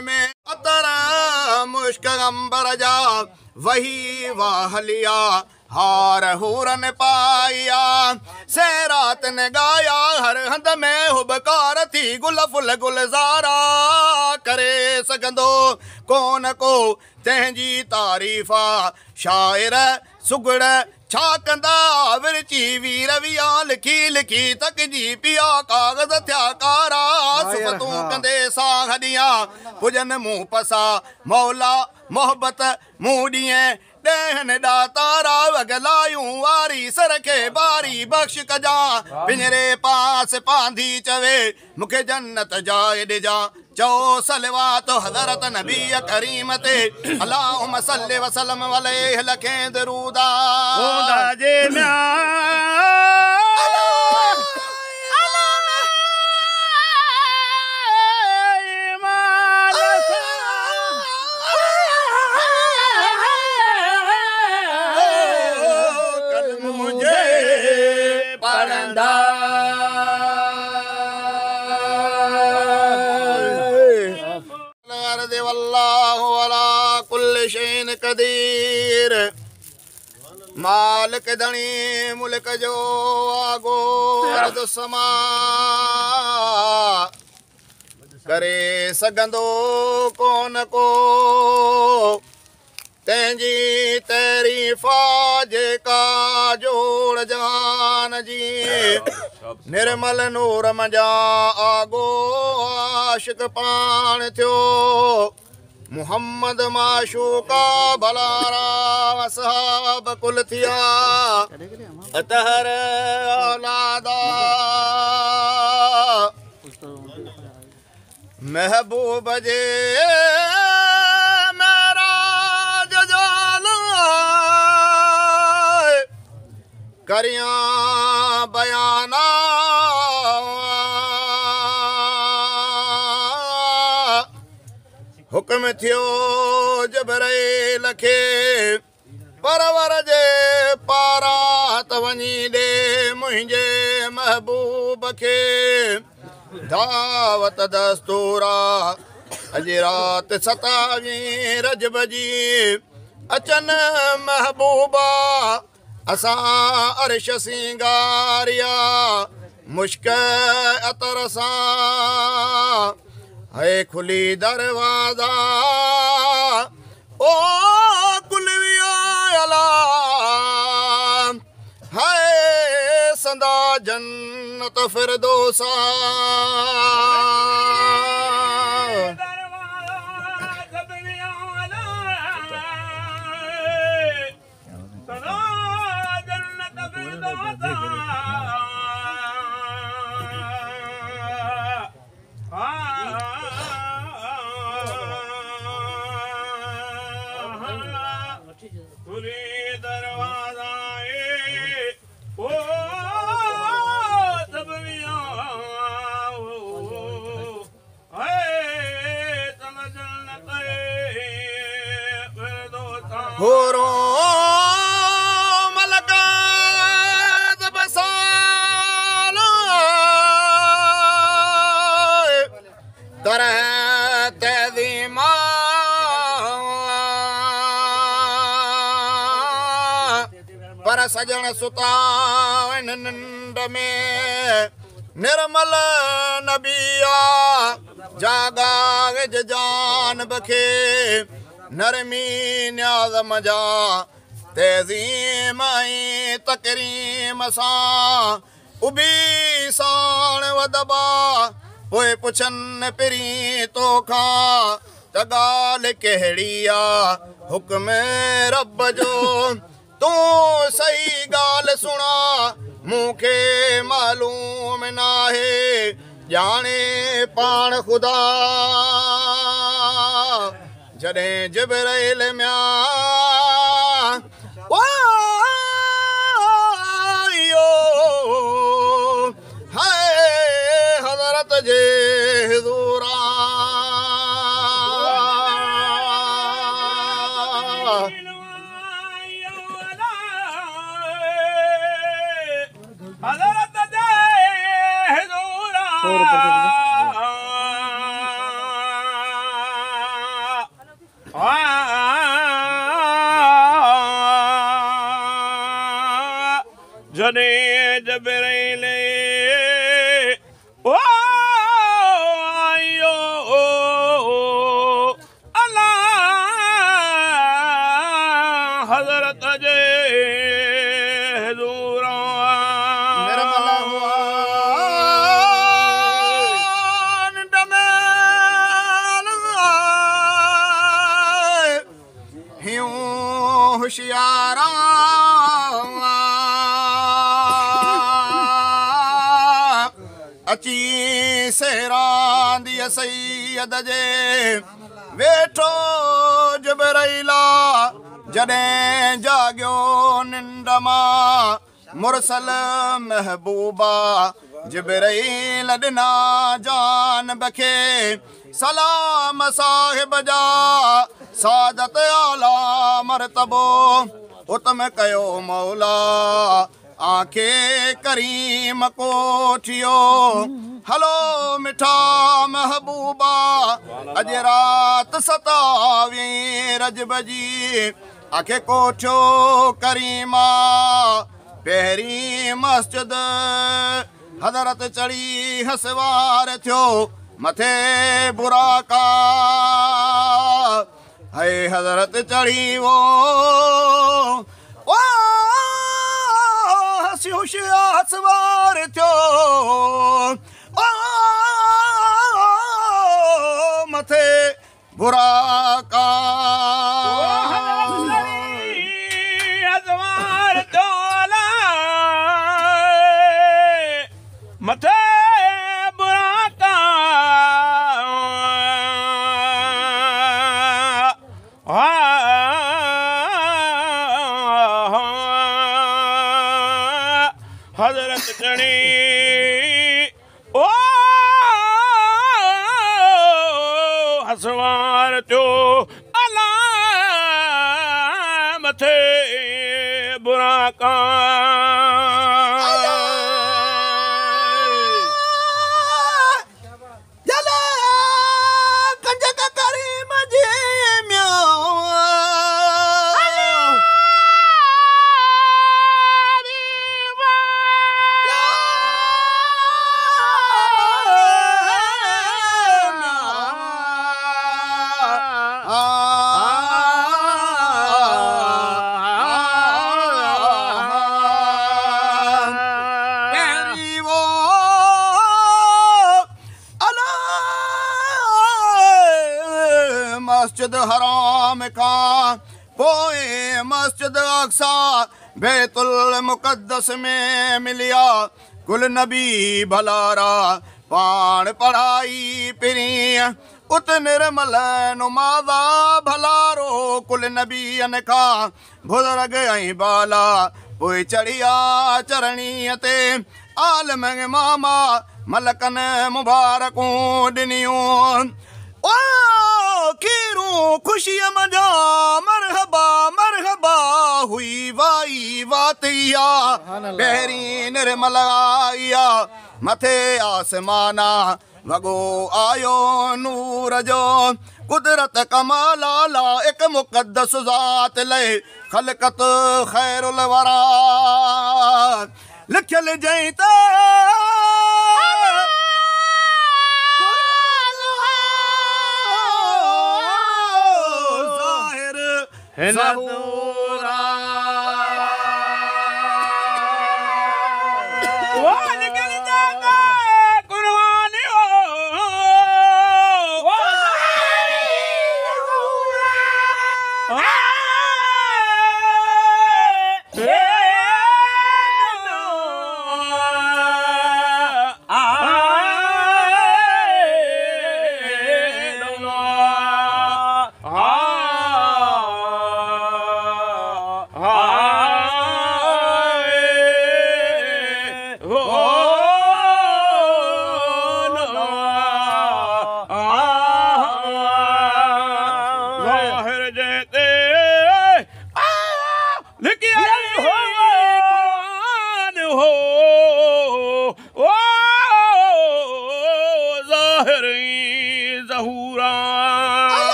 में अतर मुश्क अंबर जा वही वाह लिया हार हूरन पाया से रात ने गाया हर हंद में हुबकार थी गुल फुल गुलजारा करे सगंदो कौन को तंहिंजी तारीफ़ा शायर सुगड़ छा कंदा विरची वीर विया लिखी लिखी तक जी पिया कागज़ थिया कारा सुफ़तूं कंदे सां हॾियां पुजन मूं पसा मौला मोहब्बत मूं ॾींहं ॾहनि ॾातारा वगलायूं वारी सर खे बारी बख़्श कजां पिंजरे पास पांधी चवे मूंखे जन्नत जाए ॾिजां चओ सलवात हज़रत नबी करीम ते अल्लाहुम्मा सल्लि वसल्लम अलैहि लखें दरूदा जे कदीर मालिक धणी मुल्क जो आगो अर्द समा करे सघंदो कोन को तंहिंजी तारीफ़ा जेका जोड़ जहान जी निर्मल नूर मंझा आगो आशिक पाण थियो मुहम्मद माशूका भलारा असहाब कुल थिया अतहर औलादा महबूब जे मेराज जाला करियां बयाना हुक्म थियो जबरैल खे परवर जे पारा त वञी ॾे मुंहिंजे महबूब खे दावत दस्तूरा अॼु राति 27 रजब जी अचन महबूबा असां अर्श सिंगारिया मुश्क अतर सां है खुली दरवाजा ओ कुलविया अला है संदा जन्नत फिरदौसा होरो मलका बसाल तरह तज़ीमा पर सजण सुता निंड में निर्मल नबिया जागा विझ जान बखे नरमी न्याज़ मजा तज़ीम ऐं तकरीम सां उबी साण वदबा पोइ पुछनि पिरी तोखां त ॻाल्हि कहिड़ी आहे हुक्म रब जो तूं सही ॻाल्हि सुणा मूंखे मालूम नाहे ॼाणे पाण ख़ुदा जॾहिं जिब्राइल म्या हाय हज़रत जे हुज़ूरा जॾहिं जबरील ओ आयो अल्लाह हज़रत जे हुज़ूर होशियारा अची सेरांदी सैयद जे वेठो जबरैला जॾहिं जाॻियो निंड मां मुरसल महबूबा जबरैल ॾिना जानब खे सलाम साहिब जा सादत आला मरतबो हुतम कयो मौला आंखे करीम कोठियो हलो मिठा महबूबा अॼु रात 27 रजब जी आंखे कोठियो करीमा पहिरीं मस्जिद हज़रत चढ़ी हसवार थियो मथे बुराका है हज़रत चढ़ी वो हसी होशियार सवार थियो मथे बुराका मथे बुराका हज़रत चढ़ी ओ हसवार थियो अल्लाह मथे बुराका मस्जिद हराम का पोए मस्जिद अक्सा बैतुल मुक़द्दस में मिलिया कुल नबी भलारा पाण पढ़ाई पिरी उत निर्मल नुमादा भलारो कुल नबीअन का बुज़ुर्ग ऐं बाला पोइ चढ़िया चरणीअ ते आलम मामा मलकन मुबारकूं ॾिनियूं ओ कीरूं खुशीअ मजा मरहबा मरहबा हुई वाई वातिया पहिरीं निर्मल आया मथे आसमाना वॻो आयो नूर जो कुदरत कमाल आला एक मुक़द्दस ज़ात लय ख़लक़त ख़ैरुल वरा लिखियल जंहिं ते ज़बूरा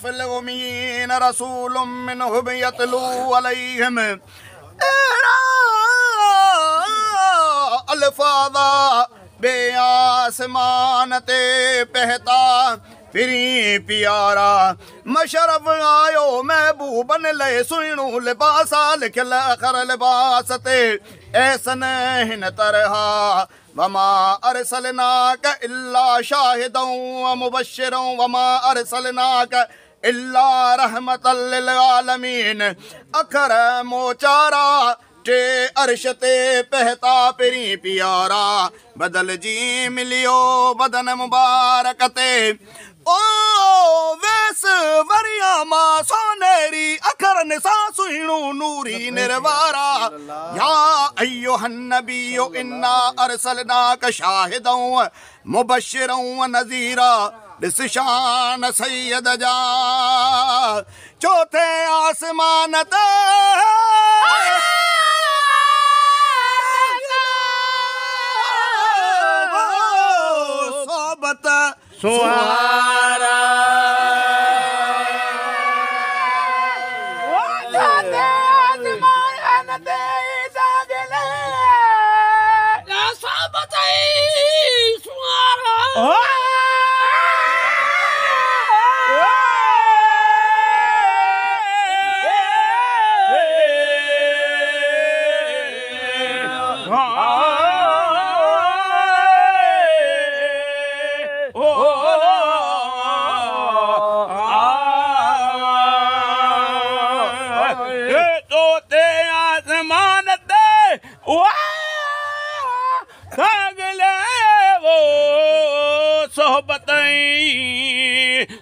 फिल उम्मीन रसूलुम मिनहुम यतलू अलैहिम अल्फाज़ा बे आसमान ते पहता फिरी प्यारा मशरफ आयो महबूबन ले सुइणू लिबासा लिखल अखर लिबास ते ऐसन हिन तरहा वमा अरसलनाक इल्ला शाहिदन व मुबश्शिरन वमा अरसलनाक इल्ला रहमतल लिल आलमीन अखर मोचारा टे अर्श ते पहता पिरी प्यारा बदल जी मिलियो बदन मुबारक ते ओ वैस वरिया मां सोनेरी अखर निसा सुहिणू नूरी निर्वारा या अय्युहन नबियो इन्ना अरसलनाक शाहिदन मुबश्शिरन व नज़ीरा ॾिस शान सैयद जा चौथे आसमान ते सोबत सुहारा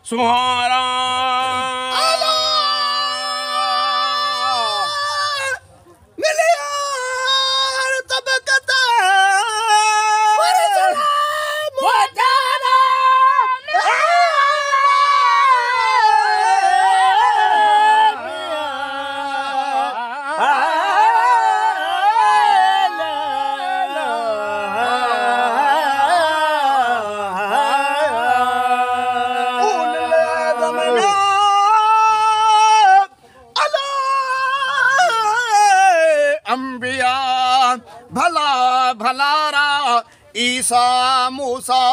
सुहारा मिलियार तबकता अंबिया भला भलारा ईसा मूसा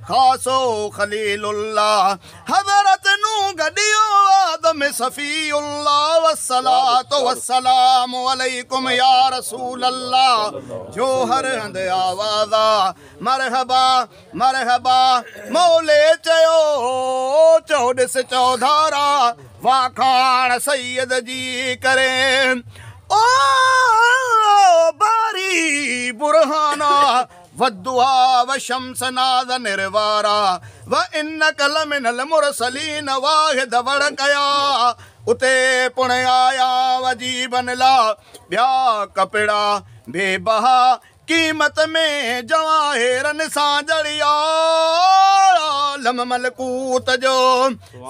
खासो खलीलुल्लाह हज़रत नू गडियो आदम सफ़ीउल्लाह वस्सलातु वस्सलामु अलैकुम या रसूल अल्लाह जो हर हंद आवाज़ा मरहबा मरहबा मौले चयो चौॾिस चौधारा वाखाण सैयद जी करे ओ बारी बुरहाना वद्दुआ व शम्स नाद निर्वारा व इन्नक लमिनल मुरसलीन वाहिद वड़कया उते पुण आया वजीबन ला ॿिया कपिड़ा बेबहा कीमत में जवाहिरन सां जड़िया लम मलकूत जो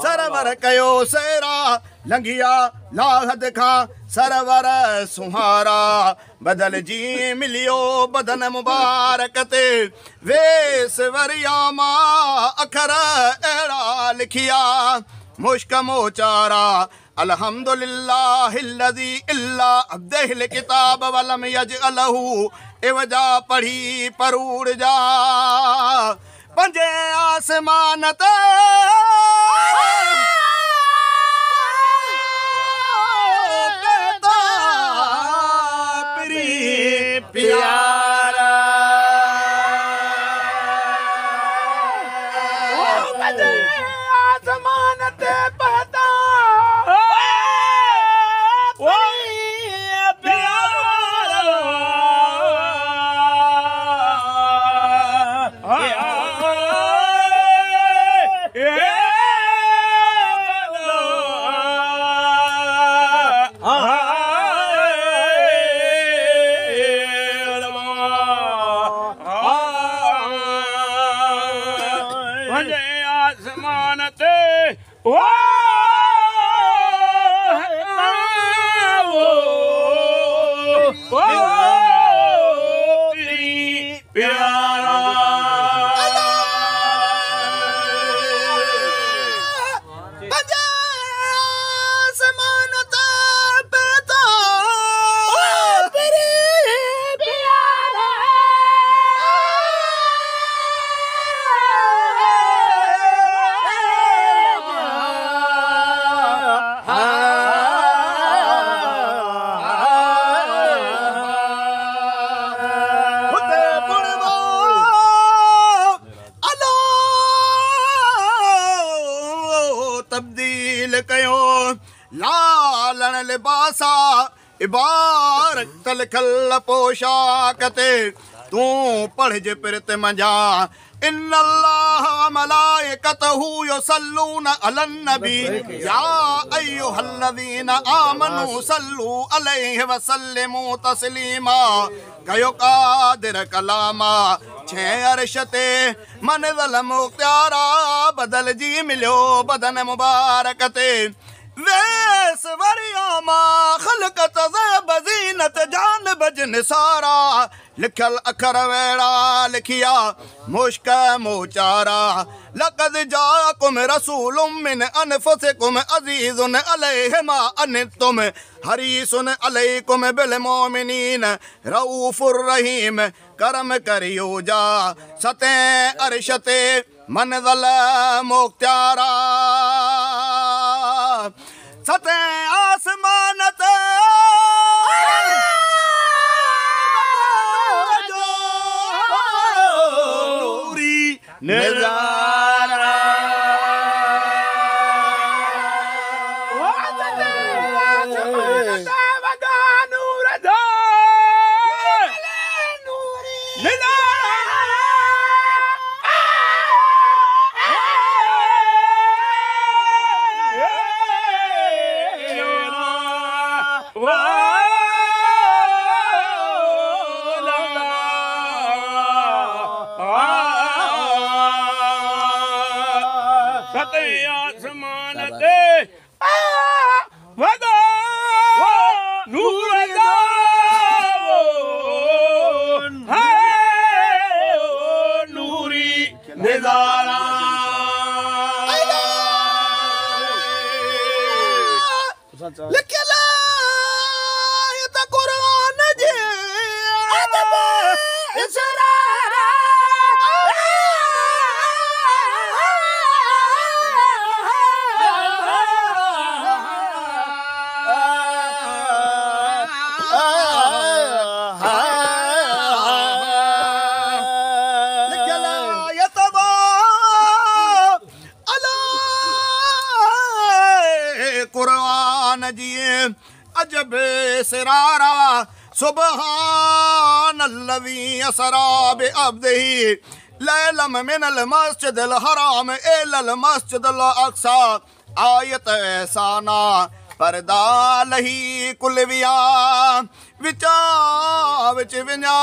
सरवर कयो सेरा लंघिया लाहद खां सरवर सुहारा बदल जी मिलियो बदन मुबारक ते वेस वरिया मां अखर अहिड़ा लिखिया मुश्क मोचारा अल्हम्दुलिल्लाहिल्लज़ी इल्ला अब्दहिल किताब वलम यजअलहु इवजा पढ़ी परूड़ जा पंजे आसमान ते प्यारा आसमान ते पता प्यारा। बजा लालण लिबासा इबारत लिखल पोशाक ते तू पढ़ जे पिरत मंझा इन्नल्लाह मलाइकतहु युसल्लूना अलन नबी या अय्युहल्लज़ीना आमनू सल्लू अलैहि वसल्लिमू तस्लीमा कयो कादिर कलामा छह अर्श ते मंज़िल मुख्तियारा बदल जी मिलियो बदन मुबारक ते वेस वरियामा खलकत ज़ैब ज़ीनत जान बज निसारा लिखल अखर वेड़ा लिखिया मुश्क मोचारा लक़द जाकुम रसूलुम मिन अनफुसिकुम अज़ीज़ुन अलैहि मा अनित्तुम हरीसुन अलैकुम बिल मोमिनीन रऊफुर रहीम करम करियो जा सतें अर्श ते मंज़िल मुख्तियारा सतें आसमान ते नूरी नज़ारा आसमान ते वगा नूर दा है ओ नूरी नज़ारा लिखल त कुरान जे अदब इसरा कुरान जी अजब सिरारा सुबहानल्लज़ी असरा बिअब्दिही लैलम मिनल मस्जिदिल हराम इलल मस्जिदिल अक़सा आयत एहसाना पर्दा लही कुलविया विचा विच विञा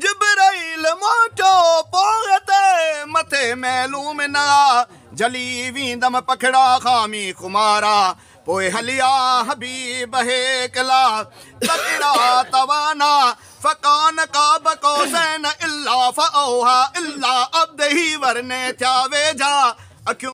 जिब्राइल मोटो पोगते मथे मैलूम ना जली वींदम पखड़ा खामी खुमारा पोए हलिया हबीब है किला तकड़ा तवाना फकान काब कौसैन इल्ला फऔहा इल्ला अब्दही वरने थया वेझा अखियूं